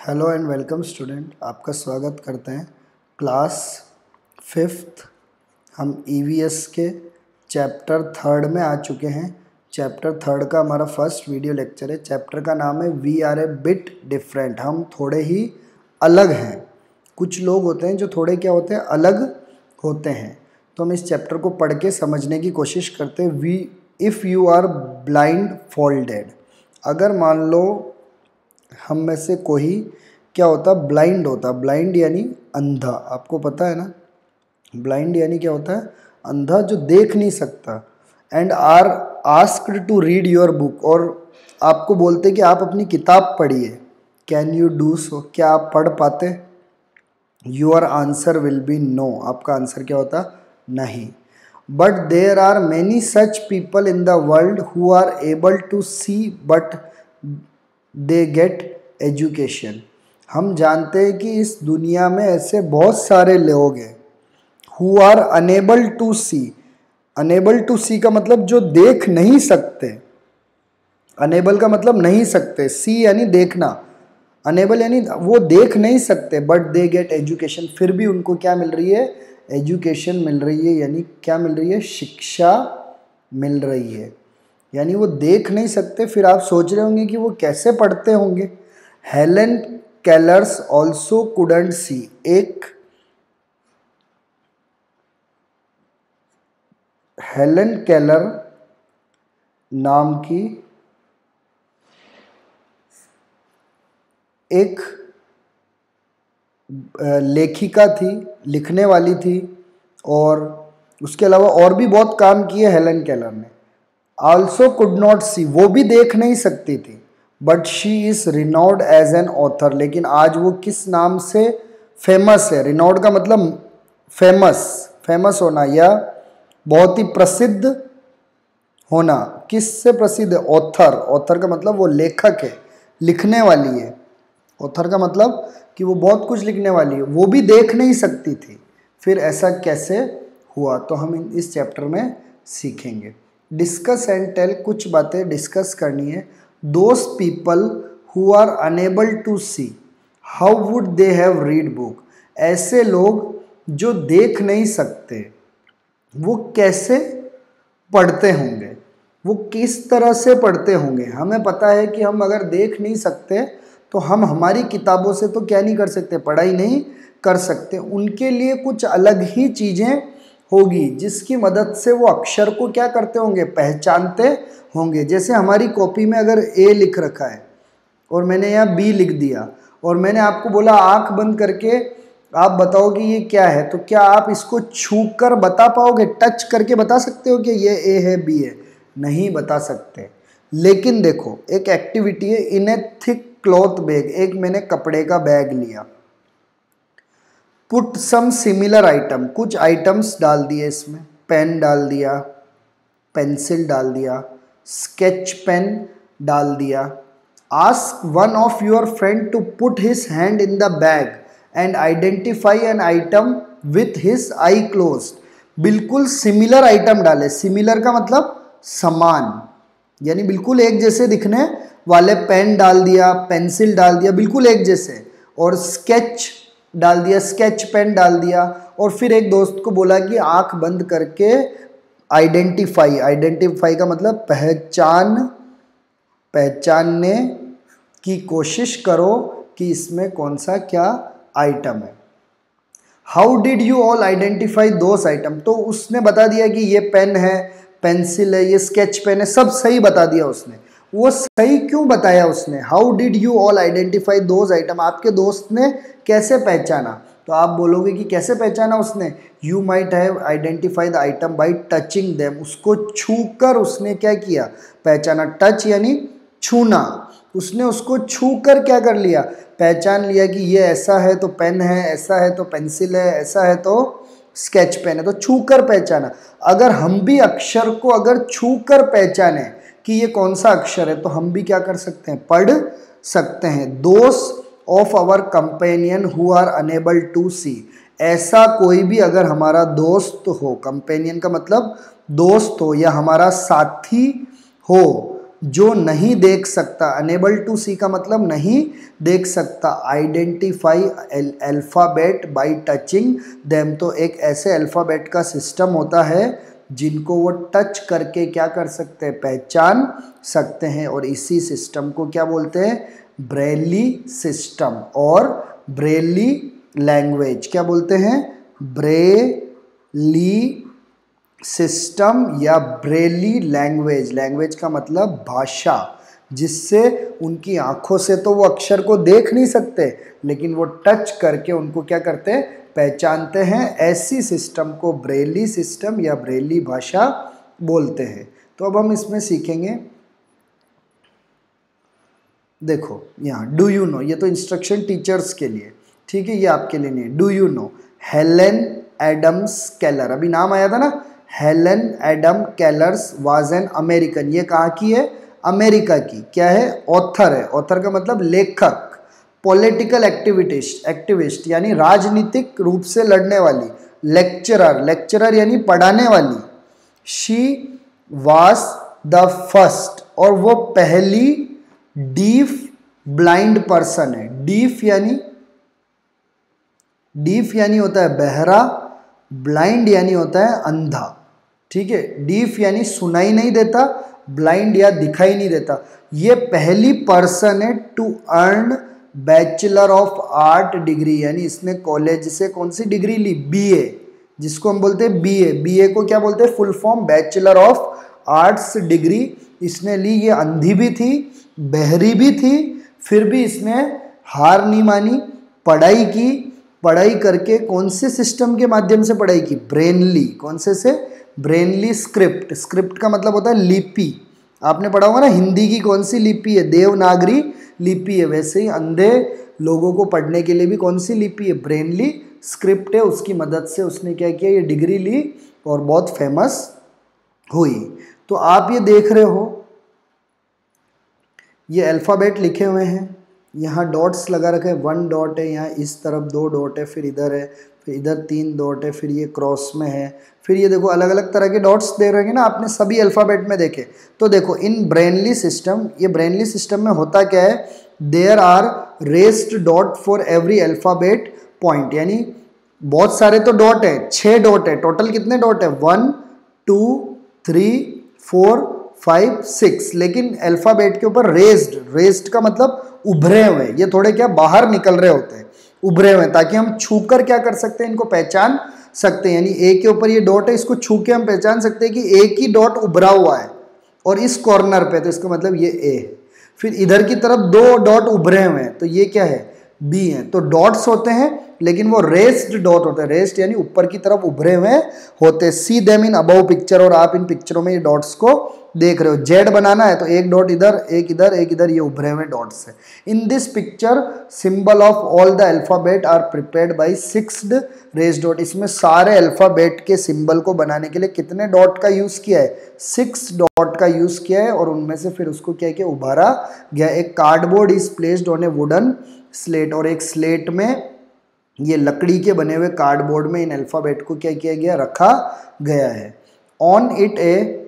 Hello and welcome student, आपका स्वागत करते हैं क्लास 5th। हम ईवीएस के चैप्टर 3rd में आ चुके हैं। चैप्टर 3rd का हमारा फर्स्ट वीडियो लेक्चर है। चैप्टर का नाम है we are a bit different. हम थोड़े ही अलग हैं। कुछ लोग होते हैं जो थोड़े क्या होते हैं, अलग होते हैं। तो हम इस चैप्टर को पढ़ के समझने की कोशिश करते हैं। If you are blindfolded, अगर मान लो हम में से कोई क्या होता, ब्लाइंड होता। ब्लाइंड यानी अंधा, आपको पता है ना। ब्लाइंड यानी क्या होता है, अंधा जो देख नहीं सकता। And are asked to read your book, और आपको बोलते कि आप अपनी किताब पढ़िए। कैन यू डू सो, क्या आप पढ़ पाते? Your answer will be no, आपका आंसर क्या होता, नहीं। But there are many such people in the world who are able to see but they get education. हम जानते हैं कि इस दुनिया में ऐसे बहुत सारे लोग हैं who are unable to see. Unable to see का मतलब जो देख नहीं सकते। अनेबल का मतलब नहीं सकते, सी यानी देखना। अनेबल यानी वो देख नहीं सकते, बट दे गेट एजुकेशन, फिर भी उनको क्या मिल रही है, एजुकेशन मिल रही है। यानी क्या मिल रही है, शिक्षा मिल रही है। यानी वो देख नहीं सकते, फिर आप सोच रहे होंगे कि वो कैसे पढ़ते होंगे। Helen Keller's also couldn't see. एक हेलन केलर नाम की एक लेखिका थी, लिखने वाली थी, और उसके अलावा और भी बहुत काम किए हेलन केलर ने। ऑल्सो कुड नॉट सी, वो भी देख नहीं सकती थी। But she is renowned as an author, लेकिन आज वो किस नाम से फेमस है? रिनाउड का मतलब फेमस, फेमस होना या बहुत ही प्रसिद्ध होना। किस से प्रसिद्ध है? ऑथर। ऑथर का मतलब वो लेखक है, लिखने वाली है। ऑथर का मतलब कि वो बहुत कुछ लिखने वाली है, वो भी देख नहीं सकती थी। फिर ऐसा कैसे हुआ, तो हम इस चैप्टर में सीखेंगे। डिस्कस एंड टेल, कुछ बातें डिस्कस करनी है। Those people who are unable to see, how would they have read book. ऐसे लोग जो देख नहीं सकते, वो कैसे पढ़ते होंगे, वो किस तरह से पढ़ते होंगे। हमें पता है कि हम अगर देख नहीं सकते तो हम हमारी किताबों से तो क्या नहीं कर सकते, पढ़ाई नहीं कर सकते। उनके लिए कुछ अलग ही चीज़ें होगी जिसकी मदद से वो अक्षर को क्या करते होंगे, पहचानते होंगे। जैसे हमारी कॉपी में अगर ए लिख रखा है और मैंने यहाँ बी लिख दिया, और मैंने आपको बोला आंख बंद करके आप बताओ कि ये क्या है, तो क्या आप इसको छू कर बता पाओगे, टच करके बता सकते हो कि ये ए है बी है? नहीं बता सकते। लेकिन देखो, एक एक्टिविटी है, इन ए थिक क्लॉथ बैग, एक मैंने कपड़े का बैग लिया। पुट सम सिमिलर आइटम, कुछ आइटम्स डाल दिए इसमें। पेन डाल दिया, पेंसिल डाल दिया, स्केच पेन डाल दिया। Ask one of your friend to put his hand in the bag and identify an item with his eye closed. बिल्कुल सिमिलर आइटम डाले। सिमिलर का मतलब समान, यानी बिल्कुल एक जैसे दिखने वाले। पेन डाल दिया, पेंसिल डाल दिया, बिल्कुल एक जैसे, और स्केच डाल दिया, स्केच पेन डाल दिया। और फिर एक दोस्त को बोला कि आंख बंद करके आइडेंटिफाई, आइडेंटिफाई का मतलब पहचानने की कोशिश करो कि इसमें कौन सा क्या आइटम है। How did you all identify those item, तो उसने बता दिया कि ये पेन है, पेंसिल है, ये स्केच पेन है, सब सही बता दिया उसने। वो सही क्यों बताया उसने? How did you all identify those item, आपके दोस्त ने कैसे पहचाना? तो आप बोलोगे कि कैसे पहचाना उसने? You might have identify the item by touching them, उसको छू कर उसने क्या किया, पहचाना। टच यानी छूना, उसने उसको छू कर क्या कर लिया, पहचान लिया कि ये ऐसा है तो पेन है, ऐसा है तो पेंसिल है, ऐसा है तो स्केच पेन है, तो छू कर पहचाना। अगर हम भी अक्षर को अगर छू कर पहचाने कि ये कौन सा अक्षर है, तो हम भी क्या कर सकते हैं, पढ़ सकते हैं। दोस्त of our companion who are unable to see, ऐसा कोई भी अगर हमारा दोस्त हो, कंपेनियन का मतलब दोस्त हो या हमारा साथी हो, जो नहीं देख सकता, अनेबल टू सी का मतलब नहीं देख सकता, identify alphabet bye touching them, तो एक ऐसे अल्फ़ाबेट का सिस्टम होता है जिनको वो टच करके क्या कर सकते हैं, पहचान सकते हैं, और इसी सिस्टम को क्या बोलते हैं, ब्रेली सिस्टम और ब्रेली लैंग्वेज। क्या बोलते हैं, ब्रेली सिस्टम या ब्रेली लैंग्वेज। लैंग्वेज का मतलब भाषा, जिससे उनकी आंखों से तो वो अक्षर को देख नहीं सकते, लेकिन वो टच करके उनको क्या करते हैं, पहचानते हैं। ऐसी सिस्टम को ब्रेली सिस्टम या ब्रेली भाषा बोलते हैं। तो अब हम इसमें सीखेंगे, देखो यहाँ डू यू नो, ये तो इंस्ट्रक्शन टीचर्स के लिए, ठीक है, ये आपके लिए नहीं। Do you know Helen Adams Keller, अभी नाम आया था ना, Helen Adam Keller's was an American, ये कहाँ की है, अमेरिका की। क्या है, ऑथर है, ऑथर का मतलब लेखक। पॉलिटिकल एक्टिविस्ट यानी राजनीतिक रूप से लड़ने वाली। लेक्चरर, लेक्चरर यानी पढ़ाने वाली। शी वाज द फर्स्ट, और वो पहली डीफ ब्लाइंड पर्सन है। डीफ यानी होता है बहरा, ब्लाइंड यानी होता है अंधा, ठीक है। डीफ यानी सुनाई नहीं देता, ब्लाइंड या दिखाई नहीं देता। ये पहली पर्सन है to earn bachelor of art degree, यानी इसने कॉलेज से कौन सी डिग्री ली, बीए, जिसको हम बोलते हैं बीए। बीए को क्या बोलते हैं, full form bachelor of arts degree इसने ली। ये अंधी भी थी, बहरी भी थी, फिर भी इसने हार नहीं मानी, पढ़ाई की। पढ़ाई करके कौन से सिस्टम के माध्यम से पढ़ाई की, ब्रेनली। कौन से ब्रेनली स्क्रिप्ट। स्क्रिप्ट का मतलब होता है लिपि। आपने पढ़ा होगा ना हिंदी की कौन सी लिपि है, देवनागरी लिपि है। वैसे ही अंधे लोगों को पढ़ने के लिए भी कौन सी लिपि है, ब्रेनली स्क्रिप्ट है। उसकी मदद से उसने क्या किया, ये डिग्री ली और बहुत फेमस हुई। तो आप ये देख रहे हो, ये अल्फ़ाबेट लिखे हुए हैं, यहाँ डॉट्स लगा रखे हैं। 1 डॉट है, यहाँ इस तरफ 2 डॉट है, फिर इधर है, फिर इधर 3 डॉट है, फिर ये क्रॉस में है, फिर ये देखो अलग अलग तरह के डॉट्स दे रहे हैं ना, आपने सभी अल्फ़ाबेट में देखे। तो देखो इन ब्रेनली सिस्टम, ये ब्रेनली सिस्टम में होता क्या है, there are raised dot for every alphabet point, यानी बहुत सारे तो डॉट है, 6 डॉट है टोटल। कितने डॉट है, 1 2 3 4 5 6, लेकिन अल्फ़ाबेट के ऊपर रेस्ड का मतलब उभरे हुए। ये थोड़े क्या बाहर निकल रहे होते हैं, उभरे हुए, ताकि हम छूकर क्या कर सकते हैं, इनको पहचान सकते हैं। यानी ए के ऊपर ये डॉट है, इसको छू के हम पहचान सकते हैं कि एक ही डॉट उभरा हुआ है और इस कॉर्नर पे, तो इसका मतलब ये ए है। फिर इधर की तरफ 2 डॉट उभरे हुए हैं, तो ये क्या है, बी है। तो डॉट्स होते हैं, लेकिन वो रेस्ड डॉट होते हैं। रेस्ड यानी ऊपर की तरफ उभरे हुए होते। See them in above picture, और आप इन पिक्चरों में ये डॉट्स को देख रहे हो। जेड बनाना है तो एक डॉट इधर, एक इधर, एक इधर, ये उभरे हुए डॉट्स है। In this picture symbol of all the alphabet are prepared by 6 raised dot. इसमें सारे अल्फाबेट के सिंबल को बनाने के लिए कितने डॉट का यूज किया है, 6 डॉट का यूज किया है, और उनमें से फिर उसको क्या किया, उभारा गया। एक cardboard is placed on A wooden slate, और एक स्लेट में, ये लकड़ी के बने हुए कार्डबोर्ड में इन अल्फाबेट को क्या किया गया, रखा गया है। On it A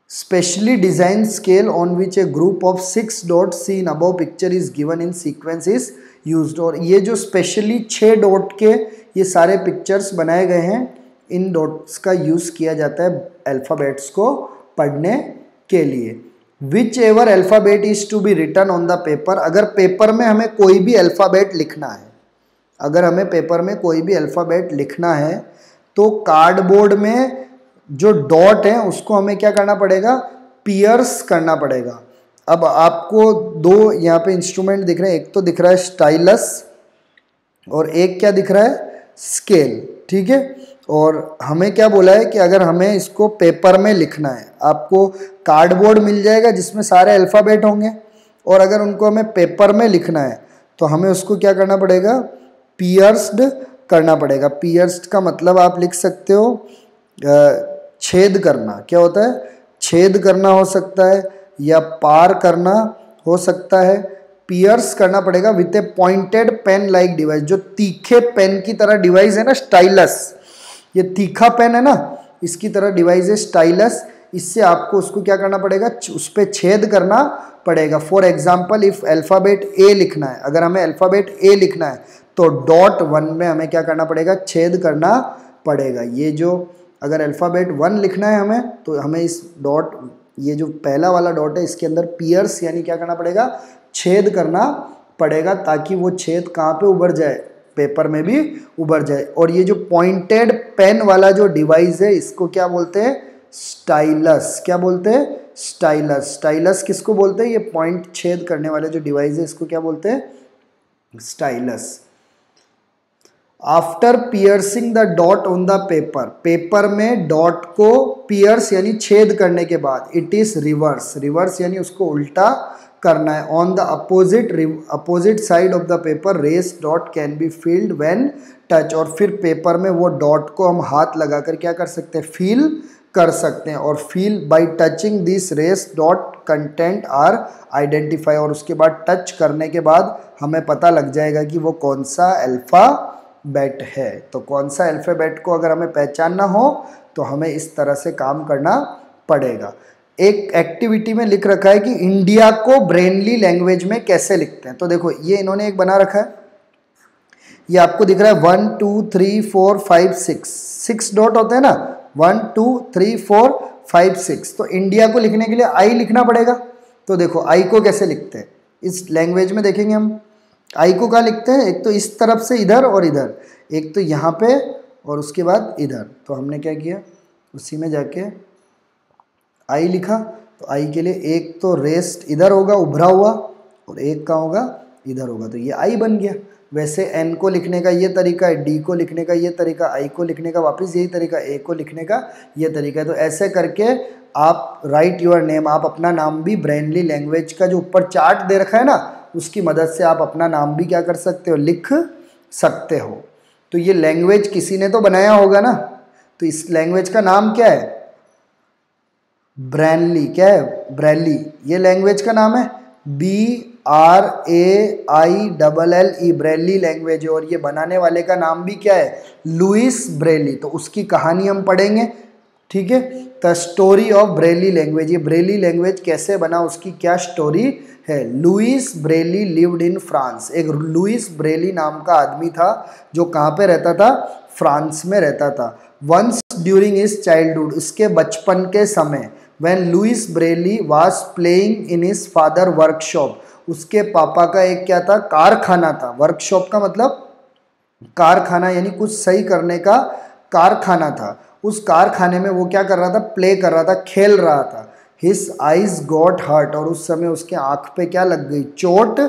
specially designed scale on which a group of 6 dots seen above picture is given in sequence is used। और ये जो स्पेशली 6 डॉट के ये सारे पिक्चर्स बनाए गए हैं, इन डॉट्स का यूज़ किया जाता है अल्फ़ाबेट्स को पढ़ने के लिए। Whichever alphabet is to be written on the paper, अगर पेपर में हमें कोई भी अल्फ़ाबेट लिखना है, अगर हमें पेपर में कोई भी अल्फ़ाबेट लिखना है, तो कार्डबोर्ड में जो डॉट है उसको हमें क्या करना पड़ेगा, पियर्स करना पड़ेगा। अब आपको 2 यहाँ पे इंस्ट्रूमेंट दिख रहे हैं, एक तो दिख रहा है स्टाइलस और एक क्या दिख रहा है, स्केल, ठीक है। और हमें क्या बोला है कि अगर हमें इसको पेपर में लिखना है, आपको कार्डबोर्ड मिल जाएगा जिसमें सारे अल्फ़ाबेट होंगे, और अगर उनको हमें पेपर में लिखना है तो हमें उसको क्या करना पड़ेगा, पियर्स्ड करना पड़ेगा। पियर्स्ड का मतलब आप लिख सकते हो छेद करना। क्या होता है, छेद करना हो सकता है, या पार करना हो सकता है। पियर्स करना पड़ेगा with a pointed pen like device, जो तीखे पेन की तरह डिवाइस है ना, स्टाइलस, ये तीखा पेन है ना, इसकी तरह डिवाइस है स्टाइलस। इससे आपको उसको क्या करना पड़ेगा, उस पर छेद करना पड़ेगा। फॉर एग्जाम्पल इफ अल्फ़ाबेट ए लिखना है, अगर हमें अल्फ़ाबेट ए लिखना है तो डॉट 1 में हमें क्या करना पड़ेगा, छेद करना पड़ेगा। ये जो अगर अल्फ़ाबेट 1 लिखना है हमें, तो हमें इस डॉट, ये जो पहला वाला डॉट है इसके अंदर पियर्स यानी क्या करना पड़ेगा, छेद करना पड़ेगा, ताकि वो छेद कहाँ पे उभर जाए, पेपर में भी उभर जाए। और ये जो पॉइंटेड पेन वाला जो डिवाइस है इसको क्या बोलते हैं, स्टाइलस। क्या बोलते हैं, स्टाइलस। स्टाइलस किसको बोलते हैं, ये पॉइंट छेद करने वाले जो डिवाइस है इसको क्या बोलते हैं, stylus. After piercing the dot on the paper, paper में डॉट को पियर्स यानी छेद करने के बाद, इट इज रिवर्स। रिवर्स यानी उसको उल्टा करना है। On the opposite side of the paper raise dot can be felt when touch, और फिर पेपर में वो डॉट को हम हाथ लगाकर क्या कर सकते हैं, फील कर सकते हैं। और feel by touching this raise dot content are identify, और उसके बाद टच करने के बाद हमें पता लग जाएगा कि वो कौन सा अल्फ़ाबेट है। तो कौन सा अल्फ़ाबेट को अगर हमें पहचानना हो तो हमें इस तरह से काम करना पड़ेगा। एक एक्टिविटी में लिख रखा है कि इंडिया को ब्रेनली लैंग्वेज में कैसे लिखते हैं। तो देखो ये इन्होंने एक बना रखा है, ये आपको दिख रहा है 1 2 3 4 5 6 डॉट होते हैं ना, 1 2 3 4 5 6। तो इंडिया को लिखने के लिए आई लिखना पड़ेगा। तो देखो आई को कैसे लिखते हैं इस लैंग्वेज में, देखेंगे हम आई को क्या लिखते हैं, एक तो इस तरफ से इधर और इधर, एक तो यहाँ पे और उसके बाद इधर। तो हमने क्या किया, उसी में जाके आई लिखा। तो आई के लिए एक तो रेस्ट इधर होगा उभरा हुआ, और एक कहाँ होगा, इधर होगा, तो ये आई बन गया। वैसे एन को लिखने का ये तरीका है, डी को लिखने का ये तरीका, आई को लिखने का वापस यही तरीका, ए को लिखने का ये तरीका है। तो ऐसे करके आप राइट योर नेम, आप अपना नाम भी ब्रेनली लैंग्वेज का जो ऊपर चार्ट दे रखा है ना, उसकी मदद से आप अपना नाम भी क्या कर सकते हो, लिख सकते हो। तो ये लैंग्वेज किसी ने तो बनाया होगा ना, तो इस लैंग्वेज का नाम क्या है, ब्रेनली। क्या है, ब्रेनली। ये लैंग्वेज का नाम है BRAILLE, ब्रेनली लैंग्वेज है। और ये बनाने वाले का नाम भी क्या है, लुइस ब्रेली। तो उसकी कहानी हम पढ़ेंगे, ठीक है। The story of Braille language, ये ब्रेली लैंग्वेज कैसे बना, उसकी क्या स्टोरी है। Louis Braille lived in France, एक लुइस ब्रेली नाम का आदमी था जो कहाँ पे रहता था, फ्रांस में रहता था। वंस ड्यूरिंग हिज चाइल्डहुड, इसके बचपन के समय, when Louis Braille was playing in his father workshop, उसके पापा का एक क्या था, कारखाना था। वर्कशॉप का मतलब कारखाना, यानी कुछ सही करने का कारखाना था। उस कारखाने में वो क्या कर रहा था, प्ले कर रहा था, खेल रहा था। His eyes got hurt, और उस समय उसके आँख पे क्या लग गई, चोट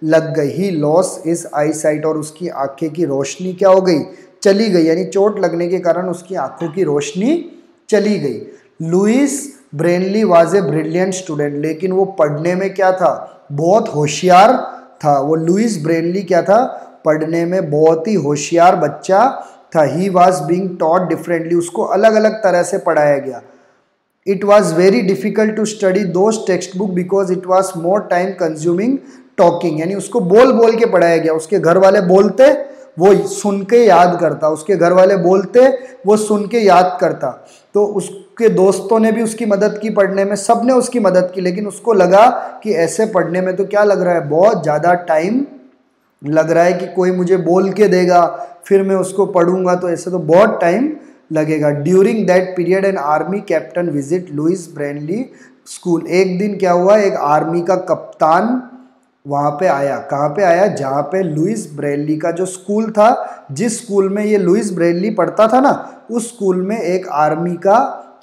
लग गई। He lost his eyesight, और उसकी आँखें की रोशनी क्या हो गई, चली गई, यानी चोट लगने के कारण उसकी आँखों की रोशनी चली गई। Louis Braille was a brilliant student, लेकिन वो पढ़ने में क्या था, बहुत होशियार था। वो लुइस ब्रेनली क्या था, पढ़ने में बहुत ही होशियार बच्चा था। He was being taught differently, उसको अलग अलग तरह से पढ़ाया गया। It was very difficult to study those text book because it was more time consuming talking, यानी उसको बोल बोल के पढ़ाया गया। उसके घर वाले बोलते, वो सुन के याद करता, उसके घर वाले बोलते, वो सुन के याद करता। तो उसके दोस्तों ने भी उसकी मदद की पढ़ने में, सब ने उसकी मदद की, लेकिन उसको लगा कि ऐसे पढ़ने में तो क्या लग रहा है, बहुत ज़्यादा टाइम लग रहा है, कि कोई मुझे बोल के देगा फिर मैं उसको पढ़ूंगा, तो ऐसे तो बहुत टाइम लगेगा। During that period an army captain visit Louis Braille school, एक दिन क्या हुआ, एक आर्मी का कप्तान वहाँ पे आया। कहाँ पे आया, जहाँ पे लुइस ब्रेनली का जो स्कूल था, जिस स्कूल में ये लुइस ब्रेनली पढ़ता था ना, उस स्कूल में एक आर्मी का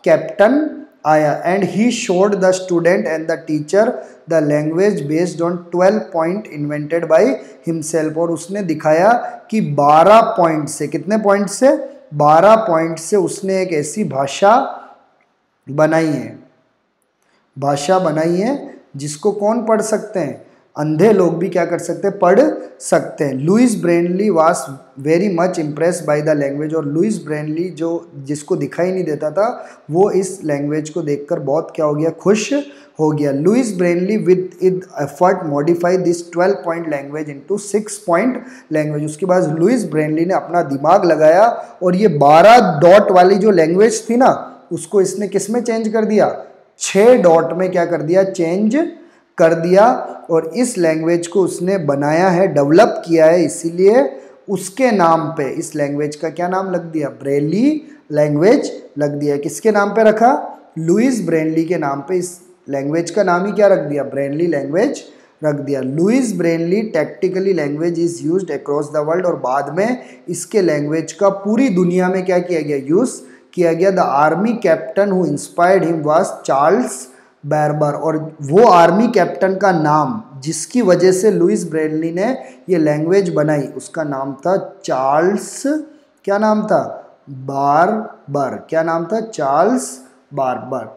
कैप्टन आया। And he showed the student and the teacher the language based on 12 point invented by himself, और उसने दिखाया कि 12 पॉइंट से, कितने पॉइंट से, 12 पॉइंट से उसने एक ऐसी भाषा बनाई है जिसको कौन पढ़ सकते हैं, अंधे लोग भी क्या कर सकते हैं, पढ़ सकते हैं। Louis Braille was very much impressed by the language, और लुइस ब्रेनली जो जिसको दिखाई नहीं देता था, वो इस लैंग्वेज को देखकर बहुत क्या हो गया, खुश हो गया। Louis Braille with effort modify this 12 point language into 6 point language. उसके बाद लुइस ब्रेनली ने अपना दिमाग लगाया और ये 12 डॉट वाली जो लैंग्वेज थी ना, उसको इसने किस में चेंज कर दिया, 6 डॉट में क्या कर दिया, चेंज कर दिया। और इस लैंग्वेज को उसने बनाया है, डेवलप किया है, इसीलिए उसके नाम पे इस लैंग्वेज का क्या नाम लग दिया, ब्रेनली लैंग्वेज लग दिया। किसके नाम पे रखा, लुइस ब्रेनली के नाम पे इस लैंग्वेज का नाम ही क्या रख दिया, ब्रेनली लैंग्वेज रख दिया। Louis Braille tactically language is used across the world, और बाद में इसके लैंग्वेज का पूरी दुनिया में क्या किया गया, यूज किया गया। The army captain who inspired him was Charles Barbier, और वो आर्मी कैप्टन का नाम जिसकी वजह से लुइस ब्रेनली ने ये लैंग्वेज बनाई, उसका नाम था चार्ल्स, क्या नाम था, बारबर। क्या नाम था, Charles Barbier.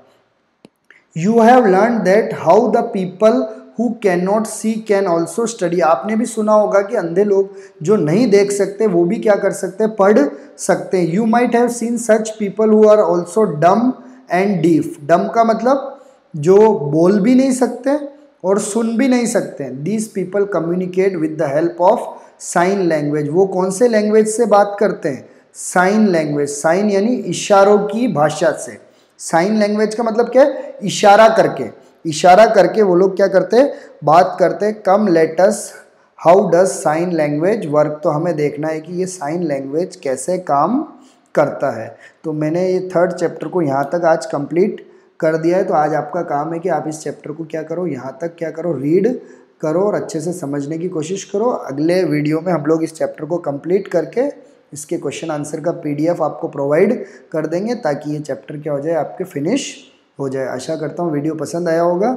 You have learn that how the people who can not see can also study. आपने भी सुना होगा कि अंधे लोग जो नहीं देख सकते वो भी क्या कर सकते हैं, पढ़ सकते हैं। You might have seen such people who are also dumb and deaf. Dumb का मतलब जो बोल भी नहीं सकते और सुन भी नहीं सकते। These people communicate with the help of sine language. वो कौन से लैंग्वेज से बात करते हैं, साइन लैंग्वेज। साइन यानी इशारों की भाषा से। साइन लैंग्वेज का मतलब क्या है, इशारा करके, इशारा करके वो लोग क्या करते हैं, बात करते हैं। Come let's how does sign language work. तो हमें देखना है कि ये साइन लैंग्वेज कैसे काम करता है। तो मैंने ये 3rd चैप्टर को यहाँ तक आज कंप्लीट कर दिया है। तो आज आपका काम है कि आप इस चैप्टर को क्या करो, यहाँ तक क्या करो, रीड करो और अच्छे से समझने की कोशिश करो। अगले वीडियो में हम लोग इस चैप्टर को कंप्लीट करके इसके क्वेश्चन आंसर का PDF आपको प्रोवाइड कर देंगे, ताकि ये चैप्टर क्या हो जाए, आपके फिनिश हो जाए। आशा करता हूँ वीडियो पसंद आया होगा।